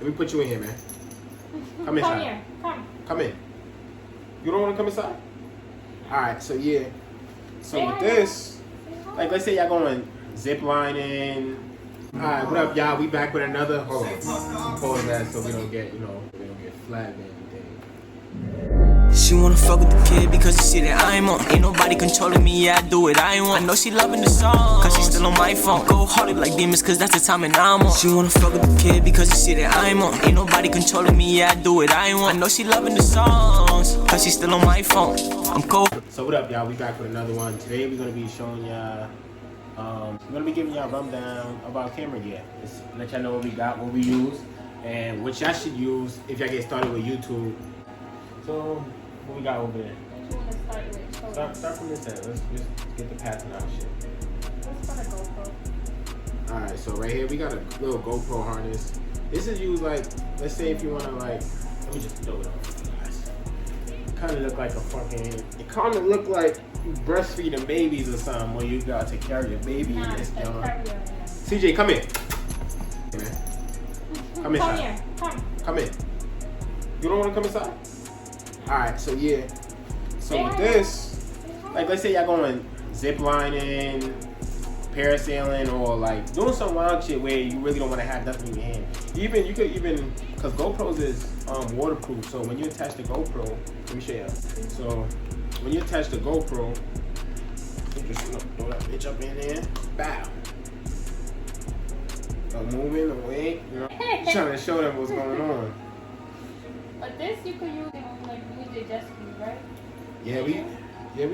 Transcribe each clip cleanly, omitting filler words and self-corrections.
Let me put you in here, man. Come inside. Come here. Come in. You don't want to come inside? Alright, so yeah. So with this, like let's say y'all going zip lining. Alright, what up y'all? We back with another. Hold on. Pause that so we don't get, we don't get flagged or anything. She wanna fuck with the kid because she see that I'm on. Ain't nobody controlling me, yeah, I do what I want. I know she loving the song, cause she still on my phone. Go harder like demons, cause that's the time and I'm on. She wanna fuck with the kid because she see that I'm on. Ain't nobody controlling me, yeah, I do what I want. I know she loving the songs, cause she still on my phone. I'm cold. So what up y'all? We back with another one. Today we're gonna be showing y'all, we're gonna be giving y'all a rundown about camera gear. Just let y'all know what we got, what we use, and what y'all should use if y'all get started with YouTube. So, what we got over there? What you want to start with? Start from this end. Let's just get the pattern out of shit. Let's start a GoPro. Alright, so right here we got a little GoPro harness. This is used like, let's say if you wanna like, let me just throw it on. Kinda look like a fucking, it kinda look like you breastfeeding babies or something when you got to carry your baby in this joint. CJ, come here. Man. Come inside. Here. Come in. You don't wanna come inside? Alright, so yeah. So with this, like let's say y'all going zip lining, parasailing, or like doing some wild shit where you really don't want to have nothing in your hand. You could even, cause GoPros is waterproof. So when you attach the GoPro, let me show you. So when you attach the GoPro, you just throw that bitch up in there, bow. No moving away, trying to show them what's going on. But this you could use it on like with the jet ski, right? Yeah, we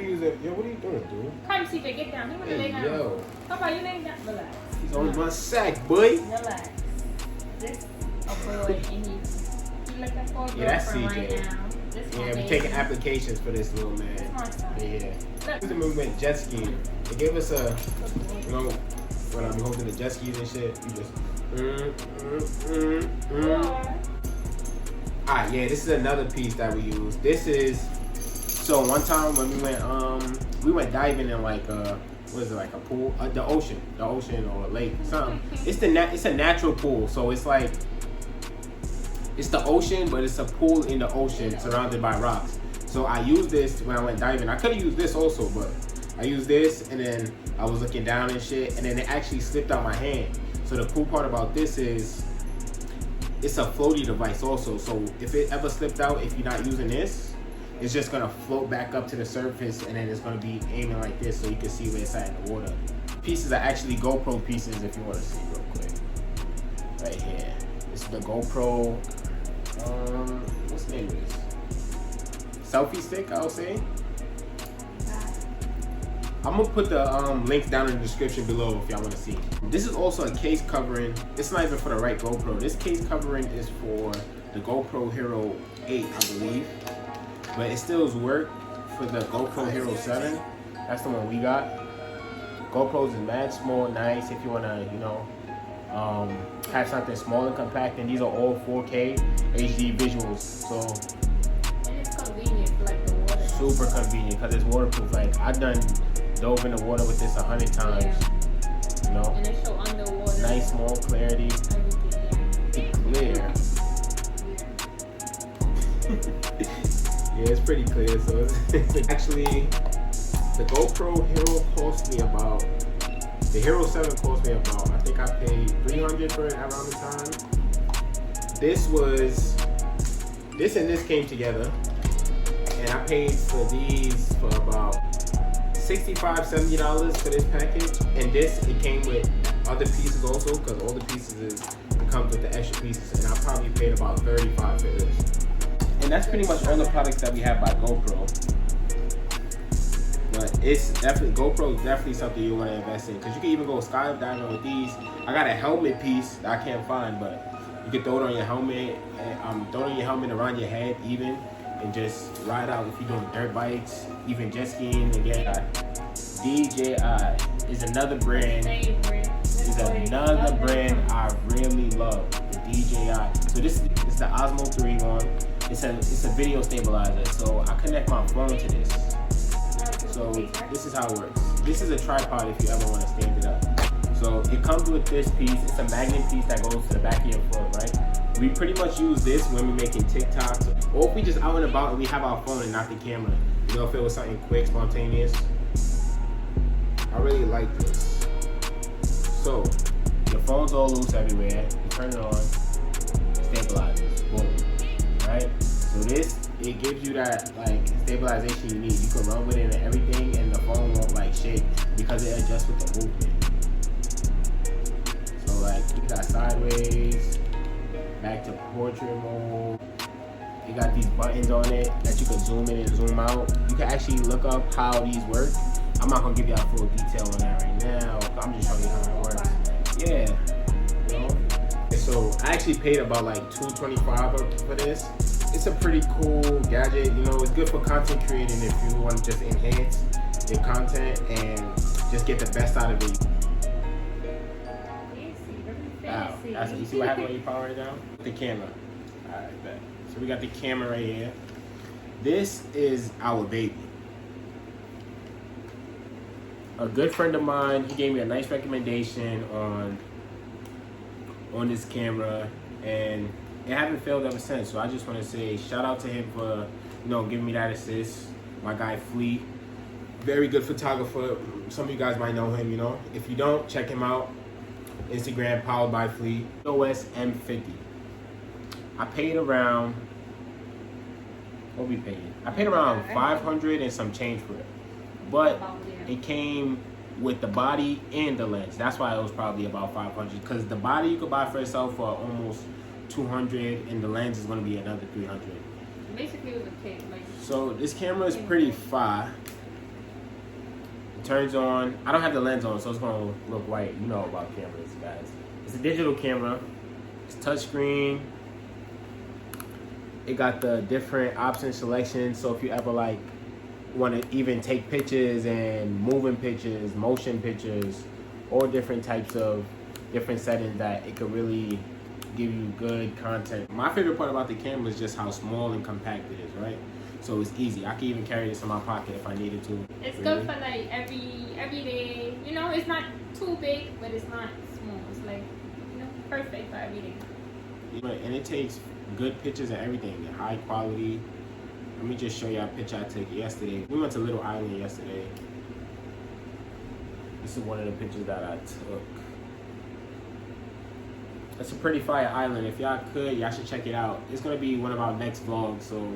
use it. Yo, what are you doing, dude? Come, CJ, get down. You wanna lay down? Yo. How about you lay down? Relax. He's on my sack, boy. Relax. This a boy and he looking for a girlfriend that's CJ. right now. This Yeah, my we baby. taking applications for this little man. This my son. Yeah. Look. The movement jet skiing. It gave us a, when I'm holding the jet skis and shit, you just, Alright, yeah, this is another piece that we use. This is, so one time when we went diving in like what is it, like a pool, the ocean or a lake, something. It's a natural pool, so it's like, it's the ocean, but it's a pool in the ocean surrounded by rocks. So I used this when I went diving. I could have used this also, but I used this and then I was looking down and shit, and then it actually slipped out my hand. So the cool part about this is, it's a floaty device also, so if it ever slipped out, if you're not using this, it's just gonna float back up to the surface, and then it's gonna be aiming like this so you can see where it's at in the water. Pieces are actually GoPro pieces if you wanna see real quick. Right here. This is the GoPro, what's the name of this? Selfie stick, I would say. I'm gonna put the links down in the description below if y'all wanna see. This is also a case covering. It's not even for the right GoPro. This case covering is for the GoPro Hero 8, I believe. But it still does work for the GoPro Hero 7. That's the one we got. GoPros is mad small, nice if you wanna, have something small and compact. And these are all 4K HD visuals. So And it's convenient for like the water. super convenient because it's waterproof. Like I've dove in the water with this 100 times. Yeah. And it show underwater. Nice small clarity. Everything, Clear. Yeah, it's pretty clear. So it's actually, the GoPro Hero cost me about, the Hero 7 cost me about, I think I paid $300 for it around the time. This and this came together, and I paid for these for about $65-$70 for this package. And this, it came with other pieces also, because all the pieces it comes with the extra pieces, and I probably paid about $35 for this. And that's pretty much all the products that we have by GoPro. But it's definitely, GoPro is definitely something you want to invest in, because you can even go skydiving with these. I got a helmet piece that I can't find, but you can throw it on your helmet, and throw it on your helmet around your head even, and just ride out if you're doing dirt bikes, even jet skiing. Again, DJI is another brand. Is another brand I really love. The DJI. So this is the Osmo 3 one. It's a video stabilizer. So I connect my phone to this. So this is how it works. This is a tripod if you ever want to stand it up. So it comes with this piece. It's a magnet piece that goes to the back of your foot, right? We pretty much use this when we're making TikToks, or if we just out and about and we have our phone and not the camera. You know, if it was something quick, spontaneous. I really like this. So, your phone's all loose everywhere. You turn it on, stabilizes, boom, right? So this, it gives you that like stabilization you need. You can run with it and everything, and the phone won't like shake because it adjusts with the movement. So like, you got sideways, back to portrait mode. You got these buttons on it that you can zoom in and zoom out. You can actually look up how these work. I'm not gonna give you a full detail on that right now. I'm just showing you how it works. Yeah. You know? So I actually paid about like $225 for this. It's a pretty cool gadget. You know, it's good for content creating if you want to just enhance your content and just get the best out of it. Wow. That's it. You see what happened when you power it down? The camera. Alright, bet. So we got the camera right here. This is our baby. A good friend of mine, he gave me a nice recommendation on this camera, and it haven't failed ever since. So I just want to say shout out to him for, you know, giving me that assist. My guy Fleet, very good photographer. Some of you guys might know him, you know. If you don't, check him out. Instagram, powered by Fleet. OS M50. I paid around, what we paid? I paid around 500 and some change for it. But it came with the body and the lens. That's why it was probably about 500. Because the body you could buy for itself for almost 200, and the lens is going to be another 300. Basically, it was a kit. Like, so this camera is pretty fire. It turns on. I don't have the lens on, so it's going to look white. You know about cameras, guys. It's a digital camera. It's touchscreen. It got the different option selection. So if you ever like want to even take pictures and moving pictures, motion pictures, or different types of different settings, that it could really give you good content. My favorite part about the camera is just how small and compact it is, right? So it's easy. I can even carry this in my pocket if I needed to. It's good for like every day. You know, it's not too big, but it's not small. It's like, you know, perfect for every day. And it takes good pictures and everything, high quality. Let me just show you a picture I took yesterday. We went to Little Island yesterday. This is one of the pictures that I took. It's a pretty fire island. If y'all could, y'all should check it out. It's gonna be one of our next vlogs, so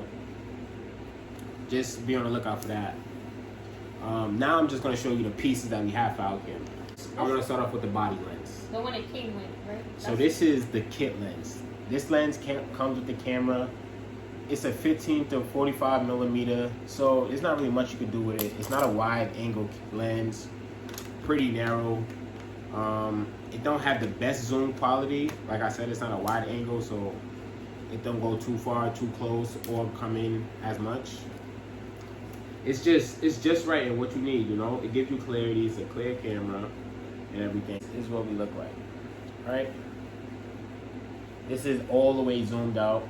just be on the lookout for that. Now I'm just gonna show you the pieces that we have for our camera. I'm gonna start off with the body lens. The one it came with, right? So this is the kit lens. This lens comes with the camera. It's a 15 to 45 millimeter, so there's not really much you can do with it. It's not a wide angle lens, pretty narrow. It don't have the best zoom quality. Like I said, it's not a wide angle, so it don't go too far, too close, or come in as much. It's just right in what you need, you know. It gives you clarity. It's a clear camera and everything. This is what we look like, right? This is all the way zoomed out.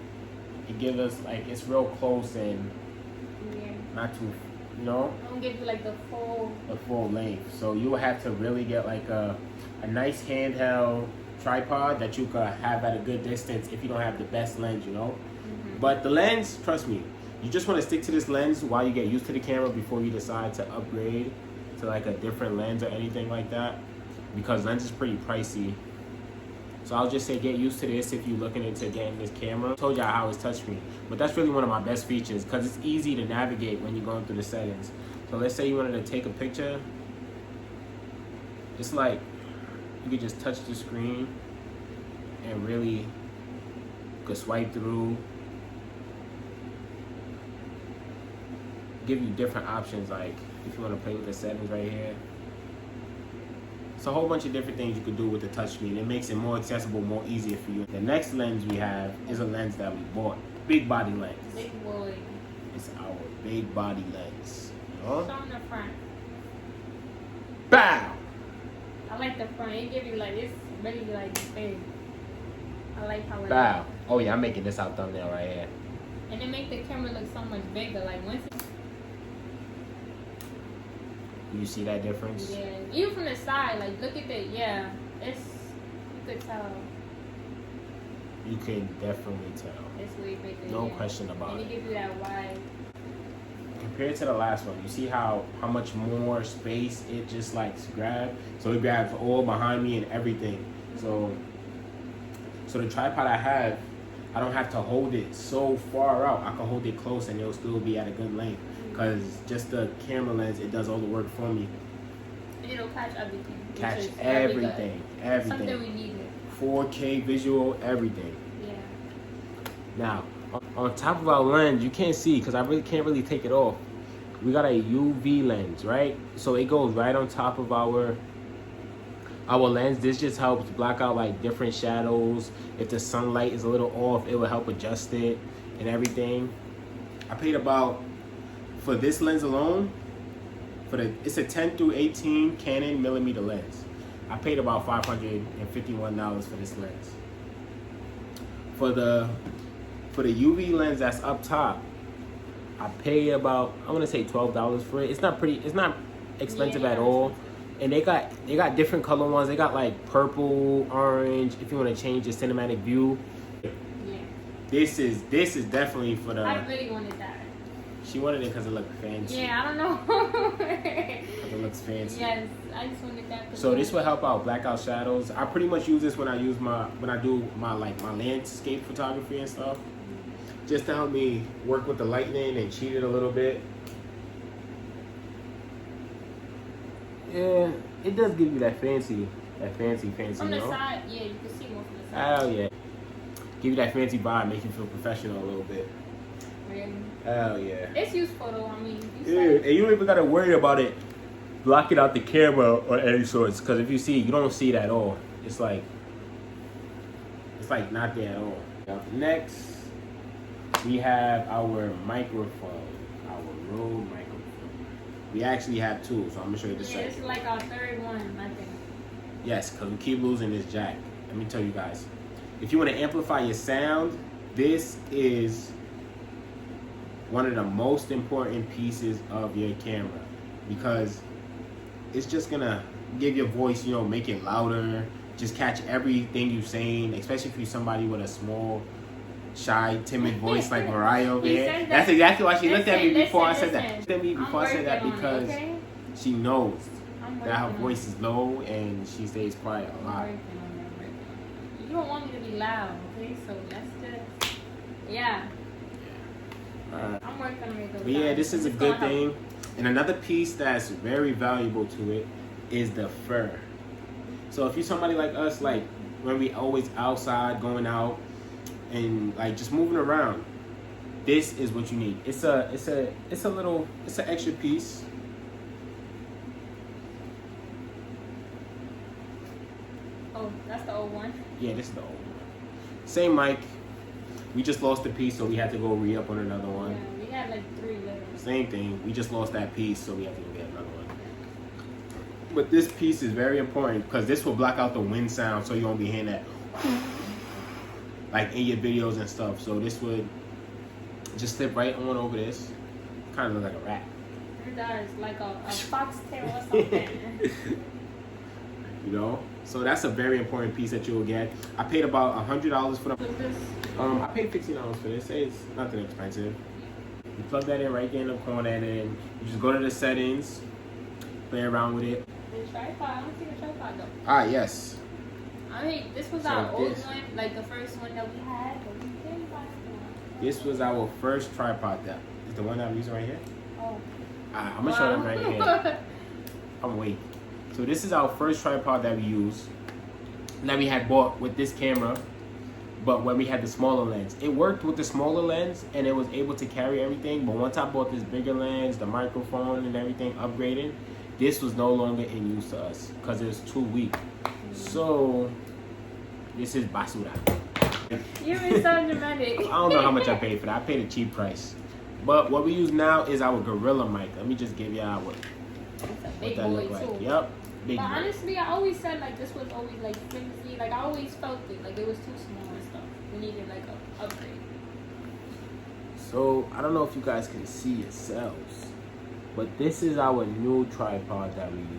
It gives us like, it's real close and not too, you know. Don't give you like the full length. So you will have to really get like a nice handheld tripod that you could have at a good distance if you don't have the best lens, you know. But the lens, trust me, you just want to stick to this lens while you get used to the camera before you decide to upgrade to like a different lens or anything like that, because lens is pretty pricey. So I'll just say get used to this if you're looking into getting this camera. I told y'all how it's touchscreen, but that's really one of my best features because it's easy to navigate when you're going through the settings. So let's say you wanted to take a picture. It's like you could just touch the screen and really you could swipe through. Give you different options, like if you want to play with the settings right here. It's a whole bunch of different things you could do with the touchscreen. It makes it more accessible, more easier for you. The next lens we have is a lens that we bought. Big body lens. Big boy. It's our big body lens. You know? Show on the front. Bow! I like the front. It give you like, it's really like big. I like how it Bow. looks. Oh yeah, I'm making this our thumbnail right here. And it make the camera look so much bigger. Like once it, You see that difference? yeah, even from the side, like look at it. Yeah, it's, you could tell. You can definitely tell. It's way bigger. No yeah. question about and it. And it gives you that wide. Compared to the last one, you see how much more space it just like grabs. So it grabs all behind me and everything. So the tripod I have, I don't have to hold it so far out. I can hold it close and it'll still be at a good length. Because just the camera lens, it does all the work for me. And it'll catch everything. Catch everything. Something we needed. 4K visual, everything. Yeah. Now, on top of our lens, you can't see because I really can't really take it off. We got a UV lens, right? So it goes right on top of our lens. This just helps block out like different shadows. If the sunlight is a little off, it will help adjust it and everything. I paid about, for this lens alone, it's a 10 through 18 Canon millimeter lens. I paid about $551 for this lens. For the UV lens that's up top, I pay about, I want to say $12 for it. It's not expensive at all. And they got different color ones. They got like purple, orange. If you want to change the cinematic view. Yeah. This is definitely for the. I really wanted that. She wanted it because it looked fancy. Yeah, I don't know. Because it looks fancy. Yes, I just wanted that. So this will help out blackout shadows. I pretty much use this when I do my landscape photography and stuff. Just to help me work with the lightning and cheat it a little bit. Yeah, it does give you that fancy. From the side, yeah, you can see more from the side. Hell yeah. Give you that fancy vibe, make you feel professional a little bit. Really? Hell yeah. It's useful though, I mean. Yeah, and you don't even gotta worry about it blocking out the camera or any sorts. Because if you see, you don't see it at all. It's like not there at all. Now, next, we have our microphone, our Rode microphone. We actually have two, so I'm gonna show you the second. It's like our third one, I think. Yes, because we keep losing this jack. Let me tell you guys. If you want to amplify your sound, this is one of the most important pieces of your camera because it's just gonna give your voice, make it louder, just catch everything you're saying, especially if you're somebody with a small, shy, timid voice like Mariah over here. That's exactly why she looked at me before I said that. She looked at me before I said that because she knows that her voice is low and she stays quiet a lot. You don't want me to be loud, okay? So that's just, yeah. I'm working on it. But yeah, this is a good thing. And another piece that's very valuable to it is the fur. So if you're somebody like us, like when we always outside, going out, and like just moving around, this is what you need. It's an extra piece. Oh, that's the old one? Yeah, this is the old one. Same mic. We just lost a piece, so we had to go re-up on another one. Yeah, we had like 3 literally. Same thing. We just lost that piece, so we have to go get another one. But this piece is very important because this will block out the wind sound, so you won't be hearing that like in your videos and stuff. So this would just slip right on over this. Kind of look like a rat. It does, like a foxtail or something. So that's a very important piece that you will get. I paid about $100 for the. I paid $15 for this. It's nothing expensive. You plug that in right there in the corner, and then you just go to the settings, play around with it. The tripod. I don't see the tripod though. Ah, yes. I mean, this was our old one, like the first one that we had, but we didn't buy it. This was our first tripod. That is the one that I'm using right here. Oh. I'm gonna show them right here. I'm waiting. So this is our first tripod that we use, that we had bought with this camera, but when we had the smaller lens. It worked with the smaller lens and it was able to carry everything, but once I bought this bigger lens, the microphone and everything upgraded, this was no longer in use to us because it was too weak. So this is basura. You're so dramatic. I don't know how much I paid for that. I paid a cheap price. But what we use now is our Gorilla mic. Let me just give y'all what that look like. Yep. Big but boy. honestly, I always said like this was always like flimsy. Like I always felt it like it was too small and stuff. We needed like a upgrade. So I don't know if you guys can see yourselves, but this is our new tripod that we use.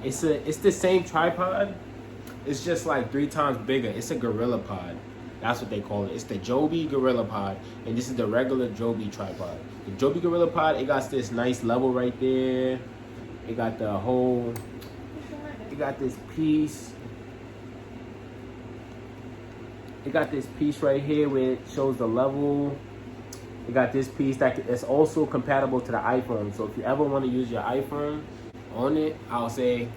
It's the same tripod. It's just like 3 times bigger. It's a Gorilla Pod. That's what they call it. It's the Joby Gorilla Pod, and this is the regular Joby tripod. The Joby Gorilla Pod, it got this nice level right there. It got the whole, it got this piece. It got this piece right here where it shows the level. It got this piece that is also compatible to the iPhone. So if you ever want to use your iPhone on it, I'll say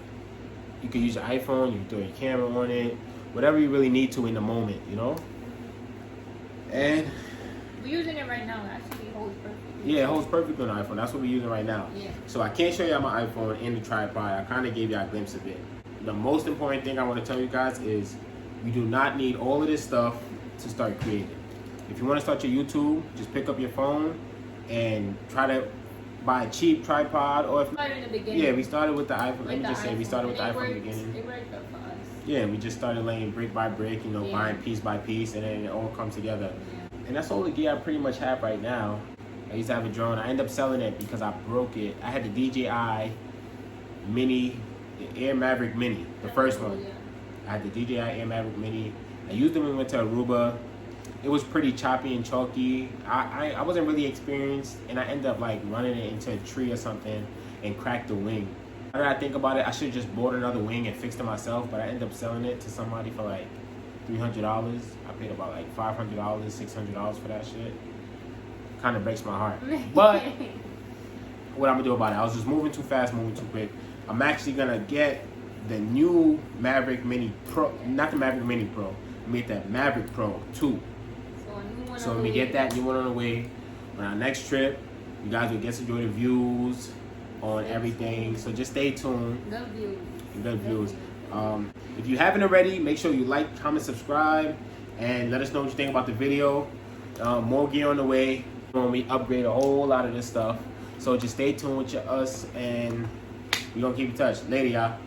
you can use your iPhone, you can throw your camera on it, whatever you really need to in the moment, you know? And we're using it right now. Actually, it holds perfect. yeah, it holds perfect on the iPhone. That's what we're using right now. Yeah. So I can't show you my iPhone in the tripod. I kind of gave you a glimpse of it. The most important thing I want to tell you guys is you do not need all of this stuff to start creating. If you want to start your YouTube, just pick up your phone and try to buy a cheap tripod. Or if Started in the beginning. yeah, we started with the iPhone. Let me With just the say we started with the and iPhone in the it beginning. It worked out for us. Yeah, we just started laying brick by brick, you know, Yeah. buying piece by piece, and then it all comes together. Yeah. And that's all the gear I pretty much have right now. I used to have a drone. I ended up selling it because I broke it. I had the DJI Mini, the Air Maverick Mini, the first one. Yeah. I had the DJI Air Maverick Mini. I used them when we went to Aruba. It was pretty choppy and chalky. I wasn't really experienced, and I ended up like running it into a tree or something and cracked the wing. Now that I think about it, I should have just bought another wing and fixed it myself, but I ended up selling it to somebody for like $300. I paid about like $500, $600 for that shit. Kind of breaks my heart. But what I'm gonna do about it, I was just moving too fast, moving too quick. I'm actually gonna get the new Maverick Mini Pro, not the Maverick Mini Pro, I made that Maverick Pro 2. So a new one. So on when we the get way. that new one on the way, on our next trip, you guys will get to enjoy the views on everything. So just stay tuned. Good views. Good views. If you haven't already, make sure you like, comment, subscribe, and let us know what you think about the video. More gear on the way when we upgrade a whole lot of this stuff. So just stay tuned with us, and we're gonna keep in touch. Later, y'all.